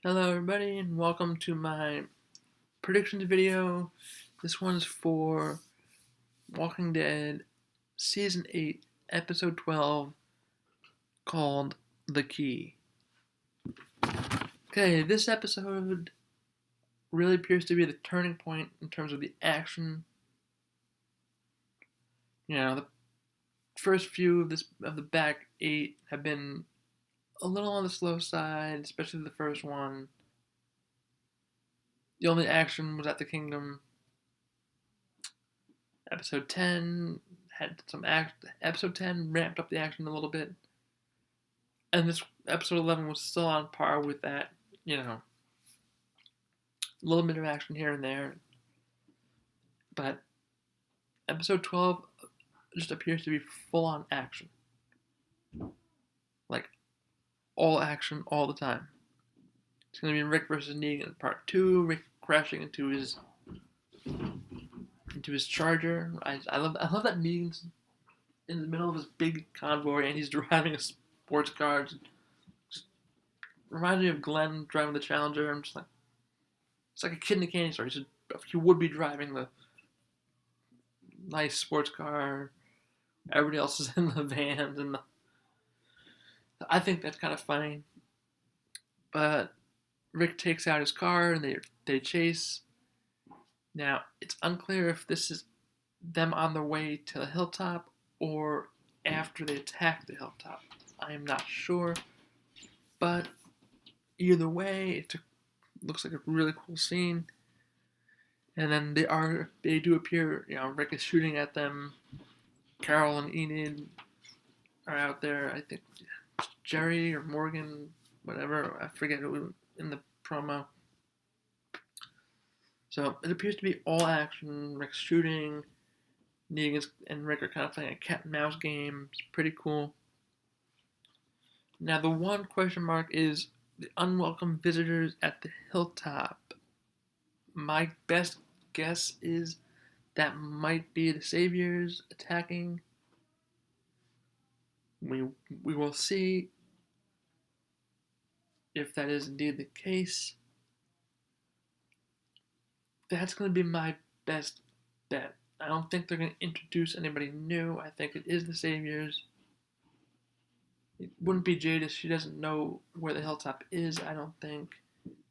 Hello everybody and welcome to my predictions video. This one's for Walking Dead Season 8, Episode 12, called The Key. Okay, this episode really appears to be the turning point in terms of the action. The first few of the back 8 have been a little on the slow side, especially the first one. The only action was at the Kingdom. Episode 10 had some act. Episode 10 ramped up the action a little bit, and this episode 11 was still on par with that. A little bit of action here and there, but episode 12 just appears to be full on action, like all action all the time. It's gonna be Rick versus Negan part 2. Rick crashing into his charger. I love that Negan's in the middle of his big convoy and he's driving a sports car. Just reminds me of Glenn driving the Challenger. I'm just like, it's like a kid in a candy store. He would be driving the nice sports car. Everybody else is in the vans, and I think that's kind of funny. But Rick takes out his car and they chase. Now it's unclear if this is them on their way to the hilltop or after they attack the hilltop. I am not sure, but either way, looks like a really cool scene. And then they do appear. Rick is shooting at them. Carol and Enid are out there. I think Jerry or Morgan, whatever, I forget who in the promo. So it appears to be all action. Rick's shooting. Negan and Rick are kind of playing a cat and mouse game. It's pretty cool. Now the one question mark is the unwelcome visitors at the hilltop. My best guess is that might be the Saviors attacking. We will see if that is indeed the case. That's going to be my best bet. I don't think they're going to introduce anybody new. I think it is the Saviors. It wouldn't be Jadis. She doesn't know where the hilltop is, I don't think.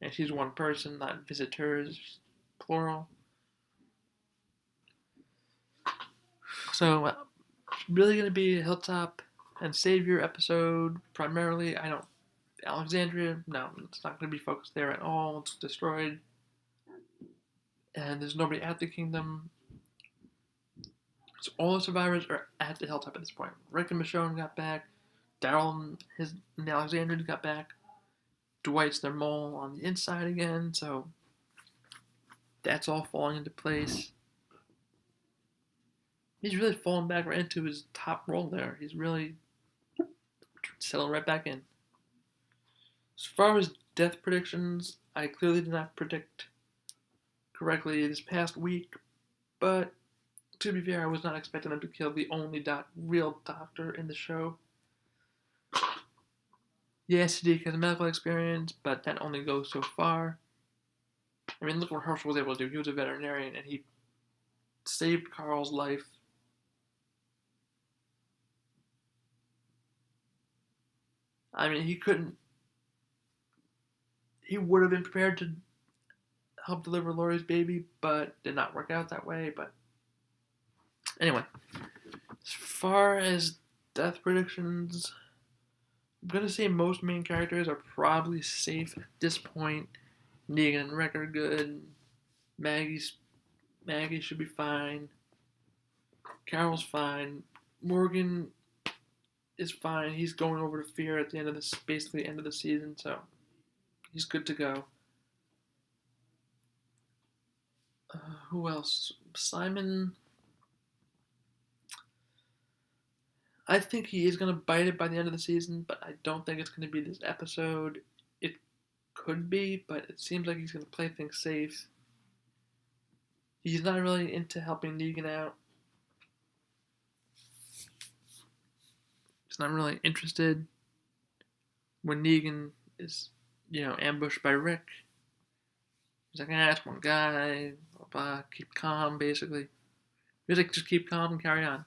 And she's one person, not visitors, plural. So, it's really going to be a hilltop and Savior episode primarily. Alexandria, no, it's not going to be focused there at all. It's destroyed. And there's nobody at the Kingdom. So all the survivors are at the hilltop at this point. Rick and Michonne got back. Daryl and Alexandria got back. Dwight's their mole on the inside again, so that's all falling into place. He's really fallen back right into his top role there. He's really settling right back in. As far as death predictions, I clearly did not predict correctly this past week, but to be fair, I was not expecting them to kill the only real doctor in the show. Yes, Sadiq has medical experience, but that only goes so far. I mean, look what Herschel was able to do. He was a veterinarian, and he saved Carl's life. I mean, he would have been prepared to help deliver Lori's baby, but did not work out that way. But anyway, as far as death predictions, I'm going to say most main characters are probably safe at this point. Negan and Rick are good. Maggie should be fine. Carol's fine. Morgan is fine. He's going over to Fear at the end of basically end of the season, so he's good to go. Who else? Simon. I think he is going to bite it by the end of the season, but I don't think it's going to be this episode. It could be, but it seems like he's going to play things safe. He's not really into helping Negan out. He's not really interested when Negan is ambushed by Rick. He's like, it's one guy, blah, blah, keep calm, basically. He's like, just keep calm and carry on.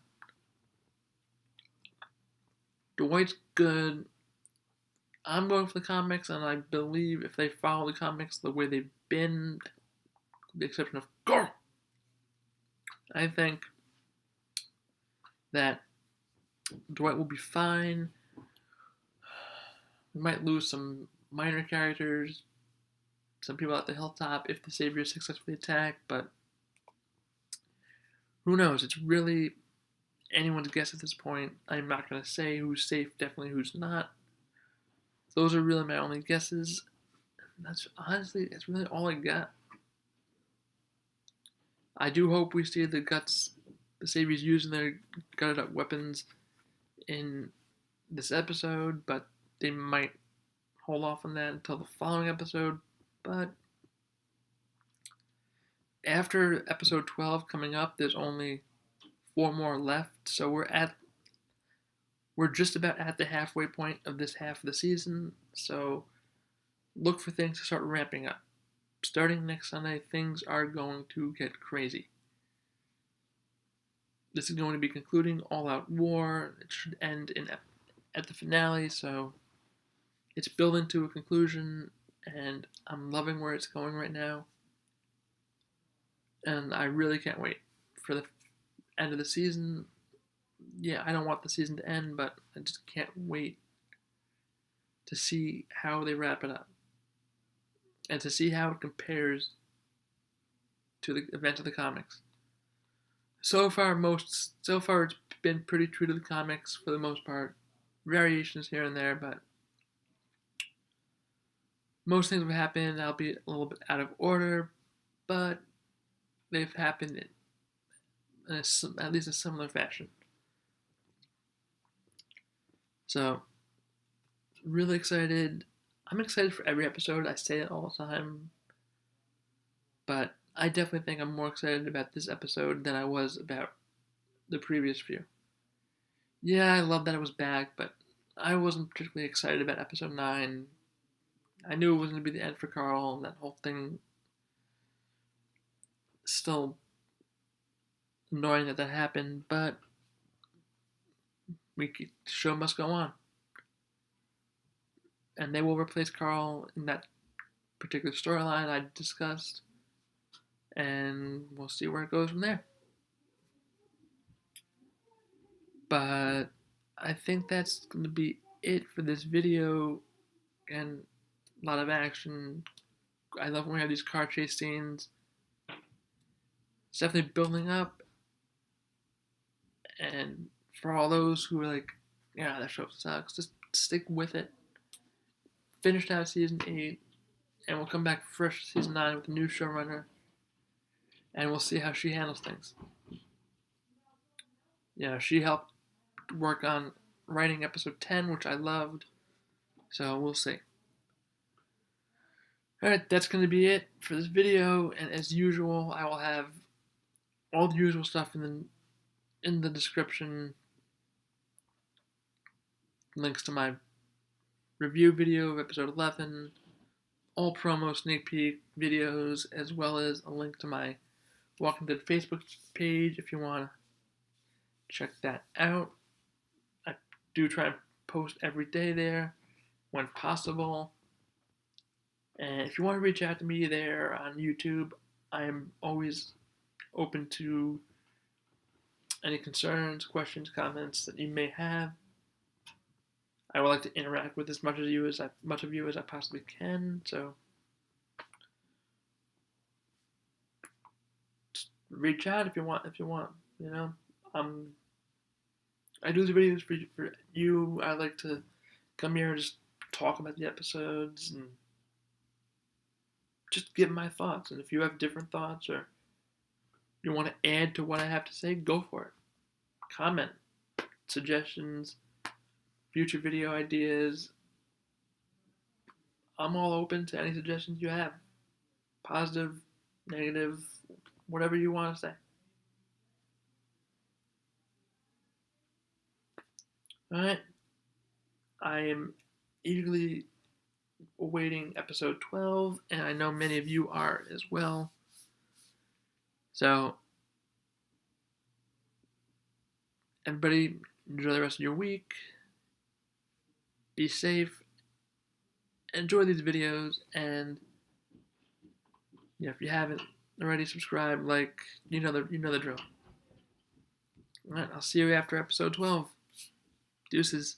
Dwight's good. I'm going for the comics, and I believe if they follow the comics the way they've been, with the exception of Carl, I think that Dwight will be fine. We might lose some minor characters, some people at the hilltop if the Saviors successfully attack, but who knows? It's really anyone's guess at this point. I'm not going to say who's safe, definitely who's not. Those are really my only guesses. That's really all I got. I do hope we see the Saviors using their gutted up weapons in this episode, but they might hold off on that until the following episode. But after episode 12 coming up, there's only 4 more left, so we're just about at the halfway point of this half of the season, so look for things to start ramping up. Starting next Sunday, things are going to get crazy. This is going to be concluding All Out War. It should end at the finale, so it's building to a conclusion, and I'm loving where it's going right now. And I really can't wait for the end of the season. Yeah, I don't want the season to end, but I just can't wait to see how they wrap it up. And to see how it compares to the events of the comics. So far it's been pretty true to the comics for the most part. Variations here and there, but most things have happened, albeit a little bit out of order, but they've happened in at least a similar fashion. So, really excited. I'm excited for every episode. I say it all the time. But I definitely think I'm more excited about this episode than I was about the previous few. Yeah, I love that it was back, but I wasn't particularly excited about episode 9. I knew it was going to be the end for Carl, and that whole thing still annoying that happened, but the show must go on. And they will replace Carl in that particular storyline I discussed, and we'll see where it goes from there. But I think that's going to be it for this video, and a lot of action. I love when we have these car chase scenes. It's definitely building up, and for all those who are like, yeah, that show sucks, just stick with it. Finish out season 8, and we'll come back fresh to season 9 with a new showrunner, and we'll see how she handles things. She helped work on writing episode 10, which I loved, so we'll see. Alright, that's going to be it for this video, and as usual, I will have all the usual stuff in the description. Links to my review video of episode 11, all promo sneak peek videos, as well as a link to my Walking Dead Facebook page if you want to check that out. I do try and post every day there when possible. And if you want to reach out to me there on YouTube, I am always open to any concerns, questions, comments that you may have. I would like to interact with as much of you as I possibly can. So just reach out if you want. I do the videos for you. I like to come here and just talk about the episodes and just give my thoughts. And if you have different thoughts or you want to add to what I have to say, go for it. Comment, suggestions, future video ideas. I'm all open to any suggestions you have. Positive, negative, whatever you want to say. Alright. I am eagerly awaiting episode 12, and I know many of you are as well. So, everybody, enjoy the rest of your week. Be safe. Enjoy these videos, and if you haven't already, subscribe, like, you know the drill. All right, I'll see you after episode 12. Deuces.